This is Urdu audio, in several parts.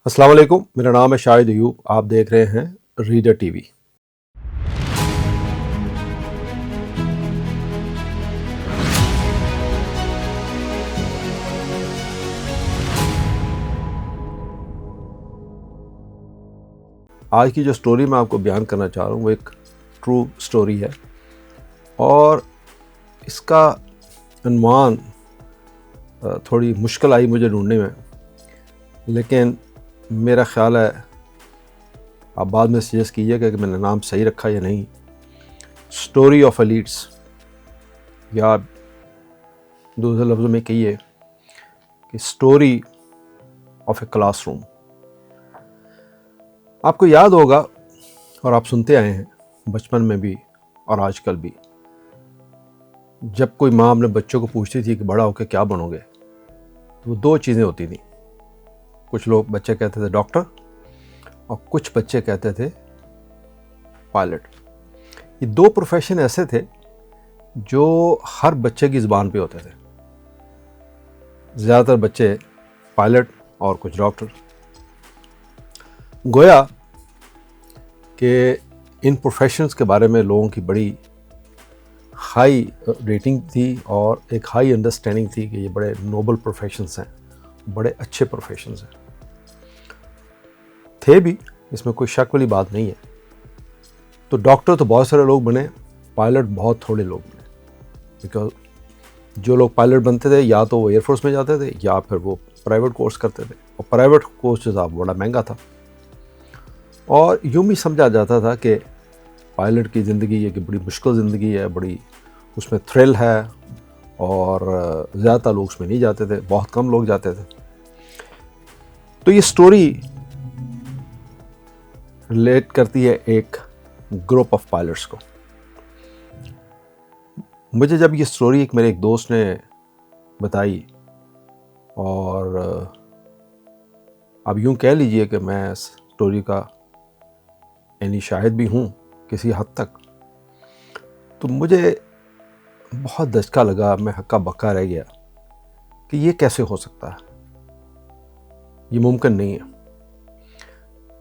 السلام علیکم، میرا نام ہے شاہد ایوب. آپ دیکھ رہے ہیں ریڈر ٹی وی. آج کی جو سٹوری میں آپ کو بیان کرنا چاہ رہا ہوں وہ ایک ٹرو سٹوری ہے، اور اس کا عنوان تھوڑی مشکل آئی مجھے ڈھونڈنے میں، لیکن میرا خیال ہے آپ بعد میں سجیسٹ کیجیے گا کہ میں نے نام صحیح رکھا یا نہیں. اسٹوری آف ایلیٹس، یا دوسرے لفظوں میں کہیے کہ story of a class room. آپ کو یاد ہوگا اور آپ سنتے آئے ہیں بچپن میں بھی اور آج کل بھی، جب کوئی ماں اپنے بچوں کو پوچھتی تھی کہ بڑا ہو کے کیا بنو گے، تو وہ دو چیزیں ہوتی تھیں. کچھ لوگ بچے کہتے تھے ڈاکٹر، اور کچھ بچے کہتے تھے پائلٹ. یہ دو پروفیشن ایسے تھے جو ہر بچے کی زبان پہ ہوتے تھے. زیادہ تر بچے پائلٹ اور کچھ ڈاکٹر. گویا کہ ان پروفیشنز کے بارے میں لوگوں کی بڑی ہائی ریٹنگ تھی اور ایک ہائی انڈرسٹینڈنگ تھی کہ یہ بڑے نوبل پروفیشنز ہیں، بڑے اچھے پروفیشنز ہیں. تھے بھی، اس میں کوئی شک والی بات نہیں ہے. تو ڈاکٹر تو بہت سارے لوگ بنے، پائلٹ بہت تھوڑے لوگ بنے. بیکاز جو لوگ پائلٹ بنتے تھے یا تو وہ ایئر فورس میں جاتے تھے یا پھر وہ پرائیویٹ کورس کرتے تھے، اور پرائیویٹ کورس جو تھا بڑا مہنگا تھا. اور یوں بھی سمجھا جاتا تھا کہ پائلٹ کی زندگی یہ کہ بڑی مشکل زندگی ہے، بڑی اس میں تھرل ہے، اور زیادہ تر لوگ اس میں نہیں جاتے تھے، بہت کم لوگ جاتے تھے. تو یہ سٹوری ریلیٹ کرتی ہے ایک گروپ آف پائلٹس کو. مجھے جب یہ سٹوری میرے ایک دوست نے بتائی، اور اب یوں کہہ لیجئے کہ میں اس سٹوری کا یعنی شاہد بھی ہوں کسی حد تک، تو مجھے بہت دھچکا لگا. میں ہکا بکا رہ گیا کہ یہ کیسے ہو سکتا ہے، یہ ممکن نہیں ہے.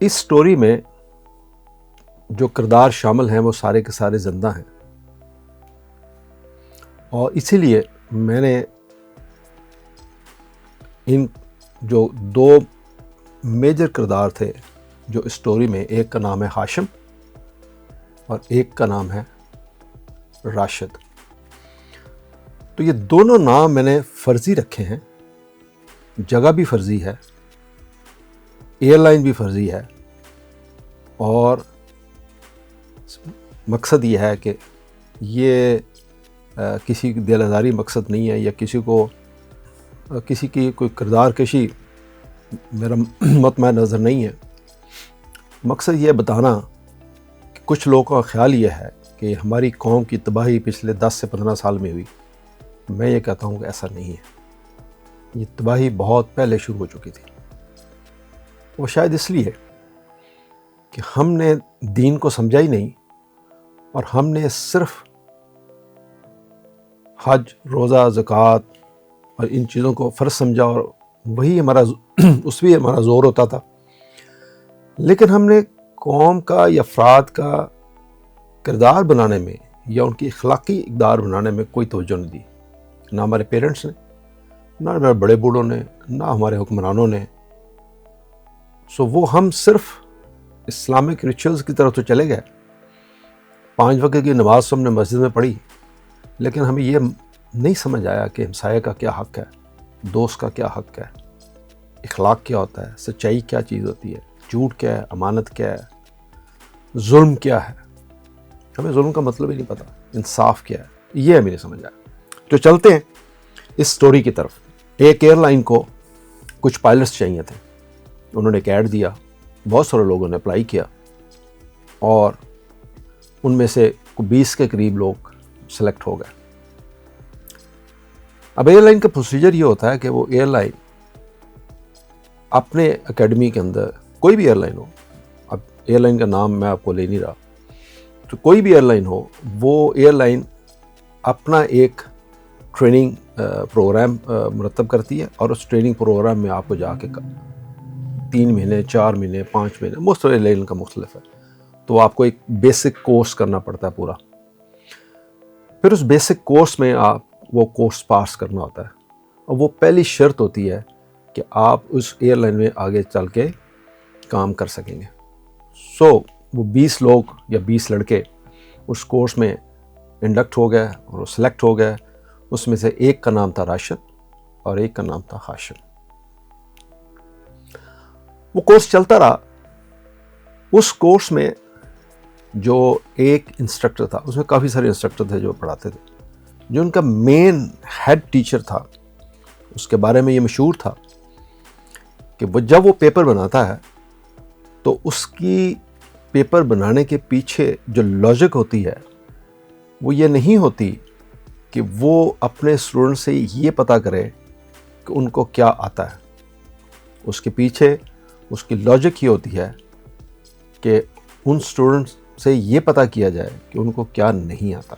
اس سٹوری میں جو کردار شامل ہیں وہ سارے کے سارے زندہ ہیں، اور اسی لیے میں نے ان جو دو میجر کردار تھے جو اس سٹوری میں، ایک کا نام ہے ہاشم اور ایک کا نام ہے راشد. تو یہ دونوں نام میں نے فرضی رکھے ہیں. جگہ بھی فرضی ہے، ایئر لائن بھی فرضی ہے، اور مقصد یہ ہے کہ یہ کسی کی دل آزاری مقصد نہیں ہے، یا کسی کی کوئی کردار کشی میرا مطمع نظر نہیں ہے. مقصد یہ بتانا کہ کچھ لوگوں کا خیال یہ ہے کہ ہماری قوم کی تباہی پچھلے 10 سے 15 سال میں ہوئی. میں یہ کہتا ہوں کہ ایسا نہیں ہے. یہ تباہی بہت پہلے شروع ہو چکی تھی. وہ شاید اس لیے کہ ہم نے دین کو سمجھا ہی نہیں، اور ہم نے صرف حج، روزہ، زکوٰۃ اور ان چیزوں کو فرض سمجھا، اور وہی اس بھی ہمارا زور ہوتا تھا. لیکن ہم نے قوم کا یا افراد کا کردار بنانے میں یا ان کی اخلاقی اقدار بنانے میں کوئی توجہ نہیں دی. نہ ہمارے پیرنٹس نے، نہ ہمارے بڑے بوڑھوں نے، نہ ہمارے حکمرانوں نے. وہ ہم صرف اسلامک ریچولز کی طرف تو چلے گئے. 5 وقت کی نماز ہم نے مسجد میں پڑھی، لیکن ہمیں یہ نہیں سمجھ آیا کہ ہمسایہ کا کیا حق ہے، دوست کا کیا حق ہے، اخلاق کیا ہوتا ہے، سچائی کیا چیز ہوتی ہے، جھوٹ کیا ہے، امانت کیا ہے، ظلم کیا ہے. ہمیں ظلم کا مطلب ہی نہیں پتہ، انصاف کیا ہے، یہ ہمیں نہیں سمجھ آیا. تو چلتے ہیں اس سٹوری کی طرف. ایک ایئر لائن کو کچھ پائلٹس چاہیے تھے. انہوں نے ایک ایڈ دیا، بہت سارے لوگوں نے اپلائی کیا، اور ان میں سے 20 کے قریب لوگ سلیکٹ ہو گئے. اب ایئر لائن کا پروسیجر یہ ہوتا ہے کہ وہ ایئر لائن اپنے اکیڈمی کے اندر، کوئی بھی ایئر لائن ہو، اب ایئر لائن کا نام میں آپ کو لے نہیں رہا، تو کوئی بھی ایئر لائن ہو، وہ ایئر لائن اپنا ایک ٹریننگ پروگرام مرتب کرتی ہے، اور اس ٹریننگ پروگرام میں آپ کو جا کے 3 مہینے 4 مہینے 5 مہینے مختلف لیول کا مختلف ہے. تو آپ کو ایک بیسک کورس کرنا پڑتا ہے پورا. پھر اس بیسک کورس میں آپ وہ کورس پاس کرنا ہوتا ہے, اور وہ پہلی شرط ہوتی ہے کہ آپ اس ایئر لائن میں آگے چل کے کام کر سکیں گے. سو وہ 20 لوگ یا 20 لڑکے اس کورس میں انڈکٹ ہو گئے اور وہ سلیکٹ ہو گئے. اس میں سے ایک کا نام تھا راشد اور ایک کا نام تھا ہاشم. وہ کورس چلتا رہا. اس کورس میں جو ایک انسٹرکٹر تھا, اس میں کافی سارے انسٹرکٹر تھے جو پڑھاتے تھے, جو ان کا مین ہیڈ ٹیچر تھا, اس کے بارے میں یہ مشہور تھا کہ جب وہ پیپر بناتا ہے تو اس کی پیپر بنانے کے پیچھے جو لاجک ہوتی ہے وہ یہ نہیں ہوتی کہ وہ اپنے اسٹوڈنٹ سے یہ پتہ کرے کہ ان کو کیا آتا ہے. اس کے پیچھے اس کی لاجک یہ ہوتی ہے کہ ان اسٹوڈنٹس سے یہ پتہ کیا جائے کہ ان کو کیا نہیں آتا,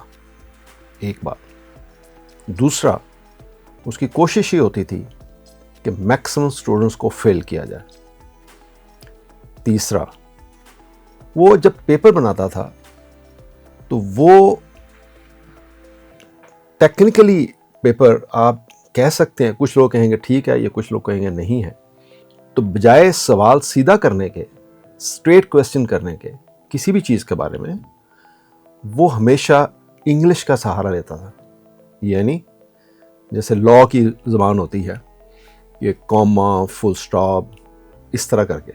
ایک بات. دوسرا, اس کی کوشش یہ ہوتی تھی کہ میکسیمم اسٹوڈنٹس کو فیل کیا جائے. تیسرا, وہ جب پیپر بناتا تھا تو وہ ٹیکنیکلی پیپر آپ کہہ سکتے ہیں, کچھ لوگ کہیں گے ٹھیک ہے, یہ کچھ لوگ کہیں گے نہیں ہے, تو بجائے سوال سیدھا کرنے کے, اسٹریٹ کویسچن کرنے کے کسی بھی چیز کے بارے میں, وہ ہمیشہ انگلش کا سہارا لیتا تھا. یعنی جیسے لا کی زبان ہوتی ہے, یہ کوما, فل سٹاپ, اس طرح کر کے,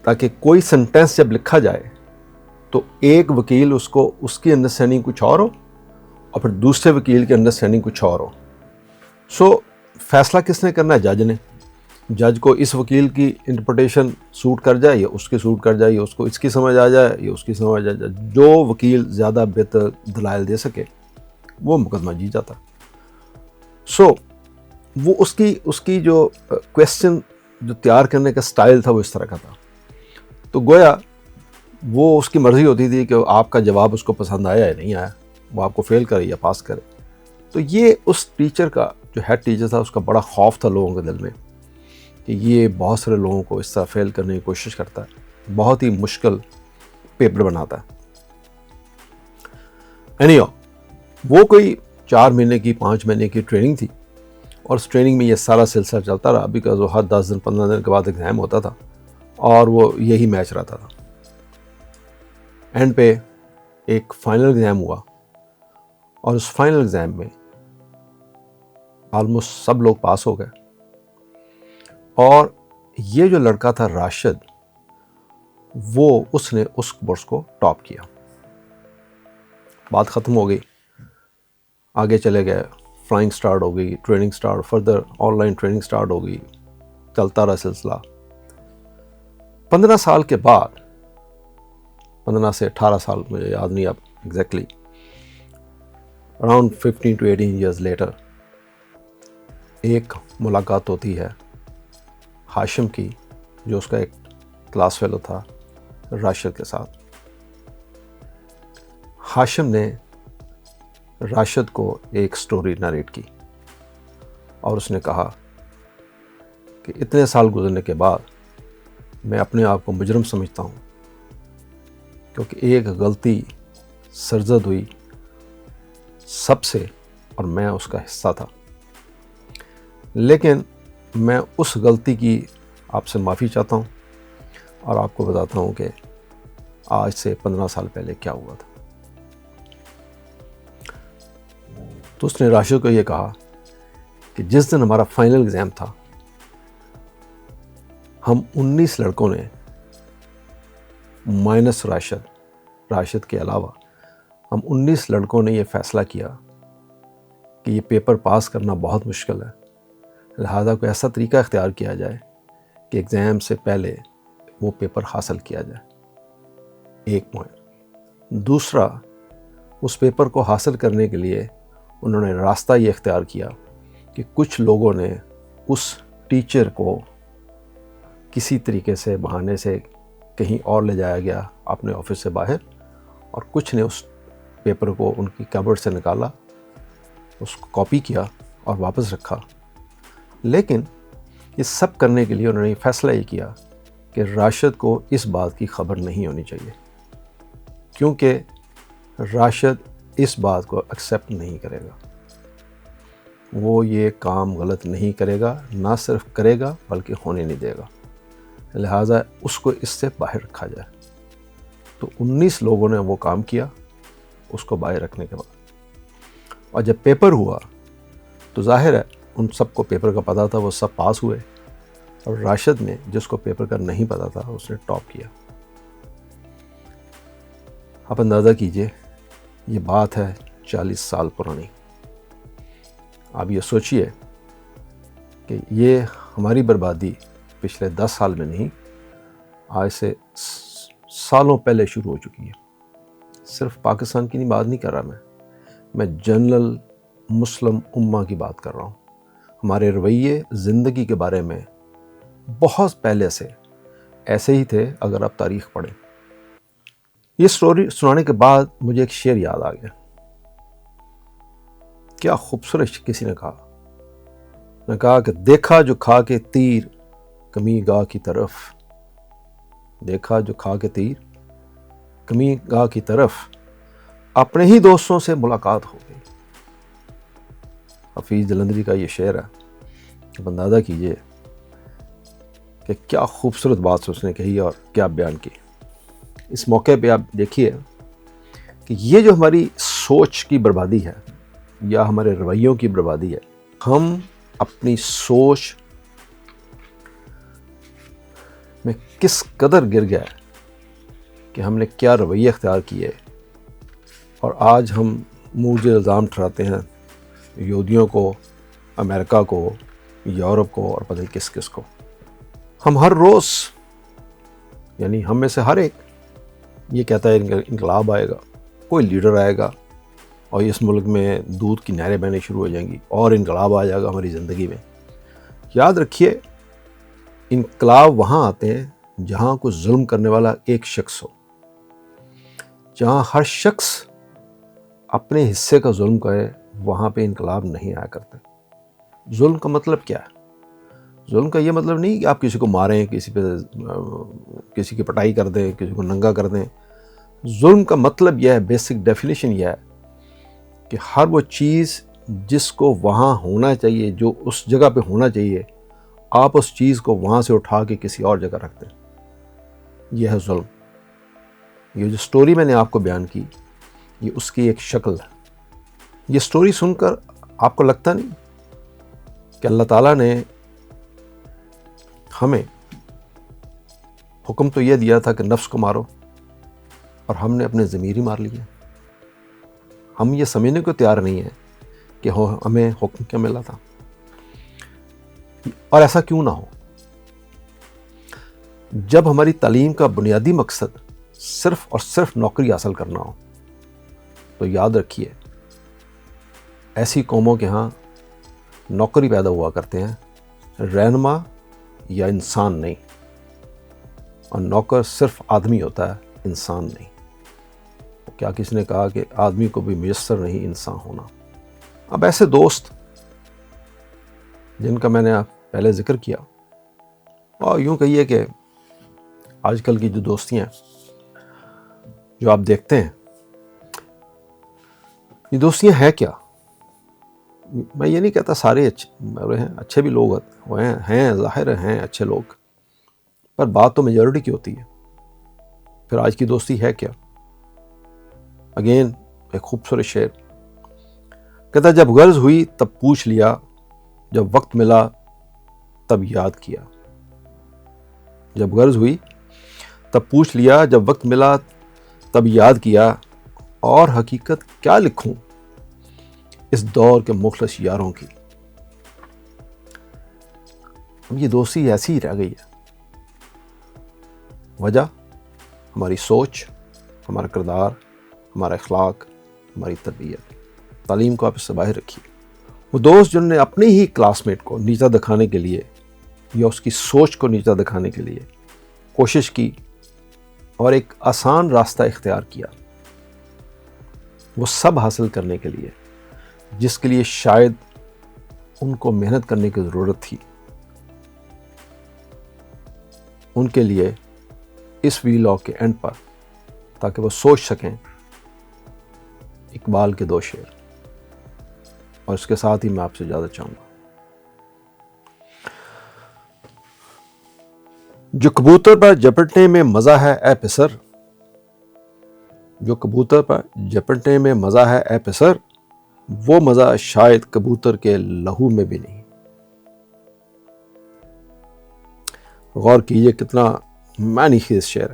تاکہ کوئی سنٹینس جب لکھا جائے تو ایک وکیل اس کو اس کی انڈرسٹینڈنگ کچھ اور ہو اور پھر دوسرے وکیل کی انڈرسٹینڈنگ کچھ اور ہو. سو فیصلہ کس نے کرنا ہے؟ جج نے. جج کو اس وکیل کی انٹرپریٹیشن سوٹ کر جائے یا اس کی سوٹ کر جائے, یا اس کو اس کی سمجھ آ جائے یا اس کی سمجھ آ جائے, جو وکیل زیادہ بہتر دلائل دے سکے وہ مقدمہ جیت جاتا. سو وہ اس کی جو کویسچن جو تیار کرنے کا سٹائل تھا وہ اس طرح کا تھا. تو گویا وہ اس کی مرضی ہوتی تھی کہ آپ کا جواب اس کو پسند آیا یا نہیں آیا, وہ آپ کو فیل کرے یا پاس کرے. تو یہ اس ٹیچر کا جو ہیڈ ٹیچر تھا, اس کا بڑا خوف تھا لوگوں کے دل میں کہ یہ بہت سارے لوگوں کو اس طرح فیل کرنے کی کوشش کرتا ہے, بہت ہی مشکل پیپر بناتا ہے. اینی وہ کوئی 4 مہینے کی 5 مہینے کی ٹریننگ تھی, اور اس ٹریننگ میں یہ سارا سلسلہ چلتا رہا, بیکاز وہ ہر 10 دن 15 دن کے بعد ایگزام ہوتا تھا اور وہ یہی میچ رہتا تھا. اینڈ پہ ایک فائنل ایگزام ہوا, اور اس فائنل ایگزام میں آلموسٹ سب لوگ پاس ہو گئے, اور یہ جو لڑکا تھا راشد, اس نے اس کورس کو ٹاپ کیا. بات ختم ہو گئی, آگے چلے گئے, فلائنگ سٹارٹ ہو گئی, training start, further online training start ہو گئی, چلتا رہا سلسلہ. 15 سال کے بعد, 15 سے 18 سال, مجھے یاد نہیں اب exactly, around 15 to 18 years later, ایک ملاقات ہوتی ہے ہاشم کی, جو اس کا ایک کلاس فیلو تھا, راشد کے ساتھ. ہاشم نے راشد کو ایک سٹوری نریٹ کی, اور اس نے کہا کہ اتنے سال گزرنے کے بعد میں اپنے آپ کو مجرم سمجھتا ہوں, کیونکہ ایک غلطی سرزد ہوئی سب سے اور میں اس کا حصہ تھا. لیکن میں اس غلطی کی آپ سے معافی چاہتا ہوں, اور آپ کو بتاتا ہوں کہ آج سے 15 سال پہلے کیا ہوا تھا. تو اس نے راشد کو یہ کہا کہ جس دن ہمارا فائنل ایگزام تھا, ہم 19 لڑکوں نے مائنس راشد کے علاوہ ہم 19 لڑکوں نے یہ فیصلہ کیا کہ یہ پیپر پاس کرنا بہت مشکل ہے, لہذا کوئی ایسا طریقہ اختیار کیا جائے کہ ایگزام سے پہلے وہ پیپر حاصل کیا جائے. ایک پوائنٹ. دوسرا, اس پیپر کو حاصل کرنے کے لیے انہوں نے راستہ یہ اختیار کیا کہ کچھ لوگوں نے اس ٹیچر کو کسی طریقے سے بہانے سے کہیں اور لے جایا گیا اپنے آفس سے باہر, اور کچھ نے اس پیپر کو ان کی کبرڈ سے نکالا, اس کو کاپی کیا اور واپس رکھا. لیکن یہ سب کرنے کے لیے انہوں نے فیصلہ یہ کیا کہ راشد کو اس بات کی خبر نہیں ہونی چاہیے، کیونکہ راشد اس بات کو ایکسیپٹ نہیں کرے گا، وہ یہ کام غلط نہیں کرے گا، نہ صرف کرے گا بلکہ ہونے نہیں دے گا، لہٰذا اس کو اس سے باہر رکھا جائے۔ تو 19 لوگوں نے وہ کام کیا اس کو باہر رکھنے کے بعد، اور جب پیپر ہوا تو ظاہر ہے ان سب کو پیپر کا پتہ تھا، وہ سب پاس ہوئے، اور راشد نے جس کو پیپر کا نہیں پتہ تھا اس نے ٹاپ کیا۔ آپ اندازہ کیجئے یہ بات ہے 40 سال پرانی۔ آپ یہ سوچئے کہ یہ ہماری بربادی پچھلے 10 سال میں نہیں، آج سے سالوں پہلے شروع ہو چکی ہے۔ صرف پاکستان کی نہیں بات نہیں کر رہا میں جنرل مسلم امہ کی بات کر رہا ہوں۔ ہمارے رویے زندگی کے بارے میں بہت پہلے سے ایسے ہی تھے، اگر آپ تاریخ پڑھیں۔ یہ سٹوری سنانے کے بعد مجھے ایک شعر یاد آ گیا، کیا خوبصورت کسی نے کہا کہ دیکھا جو کھا کے تیر کمی گاہ کی طرف، دیکھا جو کھا کے تیر کمی گاہ کی طرف، اپنے ہی دوستوں سے ملاقات ہو گئی۔ حفیظ جلندری کا یہ شعر ہے، اب اندازہ کیجئے کہ کیا خوبصورت بات اس نے کہی اور کیا بیان کی۔ اس موقع پہ آپ دیکھیے کہ یہ جو ہماری سوچ کی بربادی ہے یا ہمارے رویوں کی بربادی ہے، ہم اپنی سوچ میں کس قدر گر گیا کہ ہم نے کیا رویے اختیار کیے، اور آج ہم مورجے الزام ٹھہراتے ہیں یہودیوں کو، امریکہ کو، یورپ کو، اور پتہ نہیں کس کس کو۔ ہم ہر روز، یعنی ہم میں سے ہر ایک یہ کہتا ہے انقلاب آئے گا، کوئی لیڈر آئے گا اور اس ملک میں دودھ کی نہریں بہنے شروع ہو جائیں گی اور انقلاب آ جائے گا ہماری زندگی میں۔ یاد رکھیے، انقلاب وہاں آتے ہیں جہاں کوئی ظلم کرنے والا ایک شخص ہو، جہاں ہر شخص اپنے حصے کا ظلم کرے، وہاں پہ انقلاب نہیں آیا کرتے۔ ظلم کا مطلب کیا ہے؟ ظلم کا یہ مطلب نہیں کہ آپ کسی کو ماریں، کسی کی پٹائی کر دیں، کسی کو ننگا کر دیں۔ ظلم کا مطلب یہ ہے، بیسک ڈیفینیشن یہ ہے کہ ہر وہ چیز جس کو وہاں ہونا چاہیے، جو اس جگہ پہ ہونا چاہیے، آپ اس چیز کو وہاں سے اٹھا کے کسی اور جگہ رکھ دیں، یہ ہے ظلم۔ یہ جو سٹوری میں نے آپ کو بیان کی، یہ اس کی ایک شکل ہے۔ یہ سٹوری سن کر آپ کو لگتا نہیں کہ اللہ تعالیٰ نے ہمیں حکم تو یہ دیا تھا کہ نفس کو مارو، اور ہم نے اپنے ضمیر ہی مار لیے۔ ہم یہ سمجھنے کو تیار نہیں ہیں کہ ہمیں حکم کیا ملا تھا، اور ایسا کیوں نہ ہو۔ جب ہماری تعلیم کا بنیادی مقصد صرف اور صرف نوکری حاصل کرنا ہو، تو یاد رکھیے ایسی قوموں کے ہاں نوکری پیدا ہوا کرتے ہیں، رہنما یا انسان نہیں، اور نوکر صرف آدمی ہوتا ہے، انسان نہیں۔ کیا کسی نے کہا کہ آدمی کو بھی میسر نہیں انسان ہونا۔ اب ایسے دوست جن کا میں نے پہلے ذکر کیا، اور یوں کہیے کہ آج کل کی جو دوستیاں جو آپ دیکھتے ہیں، یہ دوستیاں ہیں کیا؟ میں یہ نہیں کہتا سارے اچھے بھی لوگ ہیں، ظاہر ہیں اچھے لوگ، پر بات تو میجورٹی کی ہوتی ہے۔ پھر آج کی دوستی ہے کیا؟ اگین ایک خوبصورت شعر کہتا، جب غرض ہوئی تب پوچھ لیا، جب وقت ملا تب یاد کیا۔ جب غرض ہوئی تب پوچھ لیا، جب وقت ملا تب یاد کیا، اور حقیقت کیا لکھوں اس دور کے مخلص یاروں کی۔ اب یہ دوستی ایسی ہی رہ گئی ہے۔ وجہ ہماری سوچ، ہمارا کردار، ہمارا اخلاق، ہماری تربیت۔ تعلیم کو آپ اس سے باہر رکھیے۔ وہ دوست جنہوں نے اپنے ہی کلاس میٹ کو نیچا دکھانے کے لیے یا اس کی سوچ کو نیچا دکھانے کے لیے کوشش کی اور ایک آسان راستہ اختیار کیا، وہ سب حاصل کرنے کے لیے جس کے لیے شاید ان کو محنت کرنے کی ضرورت تھی، ان کے لیے اس ویلاگ کے اینڈ پر، تاکہ وہ سوچ سکیں، اقبال کے 2 شعر، اور اس کے ساتھ ہی میں آپ سے اجازت چاہوں گا۔ جو کبوتر پر جپٹنے میں مزہ ہے اے پسر، جو کبوتر پر جپٹنے میں مزہ ہے اے پسر، وہ مزہ شاید کبوتر کے لہو میں بھی نہیں۔ غور کیجئے کتنا معنی خیز شعر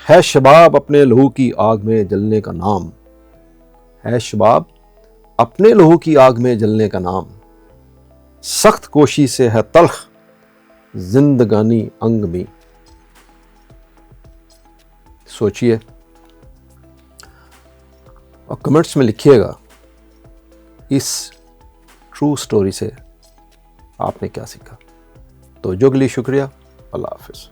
ہے شباب اپنے لہو کی آگ میں جلنے کا نام، ہے شباب اپنے لہو کی آگ میں جلنے کا نام، سخت کوشی سے ہے تلخ زندگانی انگ میں۔ سوچئے اور کمنٹس میں لکھیے گا اس ٹرو سٹوری سے آپ نے کیا سیکھا۔ توجہ کے لیے شکریہ، اللہ حافظ۔